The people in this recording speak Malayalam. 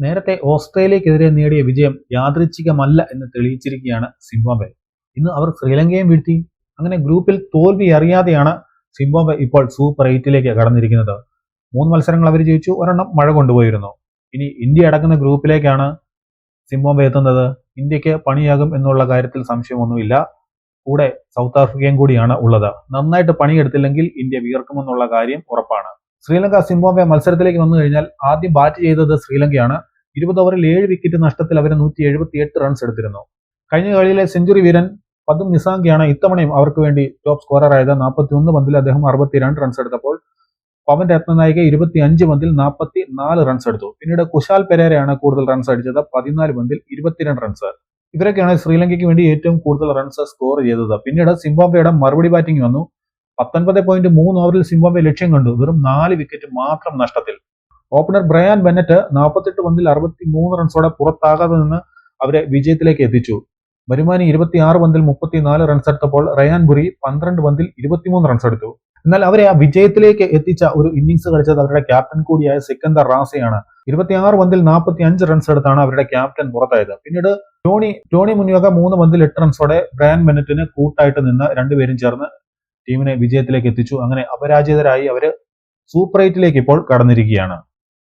നേരത്തെ ഓസ്ട്രേലിയക്കെതിരെ നേടിയ വിജയം യാദൃച്ഛികമല്ല എന്ന് തെളിയിച്ചിരിക്കുകയാണ് സിംബാബ്വെ. ഇന്ന് അവർ ശ്രീലങ്കയും വീഴ്ത്തി. അങ്ങനെ ഗ്രൂപ്പിൽ തോൽവി അറിയാതെയാണ് സിംബാബ്വെ ഇപ്പോൾ സൂപ്പർ 8ലേക്ക് കടന്നിരിക്കുന്നത്. 3 മത്സരങ്ങൾ അവർ ജയിച്ചു, ഒരെണ്ണം മഴ കൊണ്ടുപോയിരുന്നു. ഇനി ഇന്ത്യ അടക്കുന്ന ഗ്രൂപ്പിലേക്കാണ് സിംബാബ്വെ എത്തുന്നത്. ഇന്ത്യക്ക് പണിയാകും എന്നുള്ള കാര്യത്തിൽ സംശയമൊന്നുമില്ല. കൂടെ സൗത്ത് ആഫ്രിക്കയും കൂടിയാണ് ഉള്ളത്. നന്നായിട്ട് പണിയെടുത്തില്ലെങ്കിൽ ഇന്ത്യ വിയർക്കുമെന്നുള്ള കാര്യം ഉറപ്പാണ്. ശ്രീലങ്ക സിംബാബ്വെ മത്സരത്തിലേക്ക് വന്നു കഴിഞ്ഞാൽ ആദ്യം ബാറ്റ് ചെയ്തത് ശ്രീലങ്കയാണ്. 20 ഓവറിൽ 7 വിക്കറ്റ് നഷ്ടത്തിൽ അവർ 178 റൺസ് എടുത്തിരുന്നു. കഴിഞ്ഞ കളിയിലെ സെഞ്ചുറി വീരൻ പതും നിസാങ്കയാണ് ഇത്തവണയും അവർക്ക് വേണ്ടി ടോപ്പ് സ്കോററായത്. 41 പന്തിൽ അദ്ദേഹം 62 റൺസ് എടുത്തപ്പോൾ പവൻ രത്നനായിക 25 പന്തിൽ 44 റൺസ് എടുത്തു. പിന്നീട് കുശാൽ പെരേരയാണ് കൂടുതൽ റൺസ് അടിച്ചത്, 14 പന്തിൽ 22 റൺസ്. ഇവരൊക്കെയാണ് ശ്രീലങ്കയ്ക്ക് വേണ്ടി ഏറ്റവും കൂടുതൽ റൺസ് സ്കോർ ചെയ്തത്. പിന്നീട് സിംബാബ്വെയുടെ മറുപടി ബാറ്റിംഗ് വന്നു. 19.3 ഓവറിൽ സിംബാബ്വെ ലക്ഷ്യം കണ്ടു, വെറും 4 വിക്കറ്റ് മാത്രം നഷ്ടത്തിൽ. ഓപ്പണർ ബ്രയാൻ ബെന്നറ്റ് 48 പന്തിൽ 63 റൺസോടെ പുറത്താകാതെ നിന്ന് അവരെ വിജയത്തിലേക്ക് എത്തിച്ചു. വരുമാനി 26 പന്തിൽ 34 റൺസ് എടുത്തപ്പോൾ റയാൻ ബുറി 12 പന്തിൽ 23 റൺസ് എടുത്തു. എന്നാൽ അവരെ ആ വിജയത്തിലേക്ക് എത്തിച്ച ഒരു ഇന്നിംഗ്സ് കളിച്ചത് അവരുടെ ക്യാപ്റ്റൻ കൂടിയായ സിക്കന്ദർ റാസയാണ്. 26 പന്തിൽ 45 റൺസ് എടുത്താണ് അവരുടെ ക്യാപ്റ്റൻ പുറത്തായത്. പിന്നീട് ടോണി മുനിയോഗ 3 പന്തിൽ 8 റൺസോടെ ബ്രയാൻ ബെന്നറ്റിന് കൂട്ടായിട്ട് നിന്ന് രണ്ടുപേരും ചേർന്ന് ടീമിനെ വിജയത്തിലേക്ക് എത്തിച്ചു. അങ്ങനെ അപരാജിതരായി അവര് സൂപ്പർ 8ലേക്ക് ഇപ്പോൾ കടന്നിരിക്കുകയാണ്.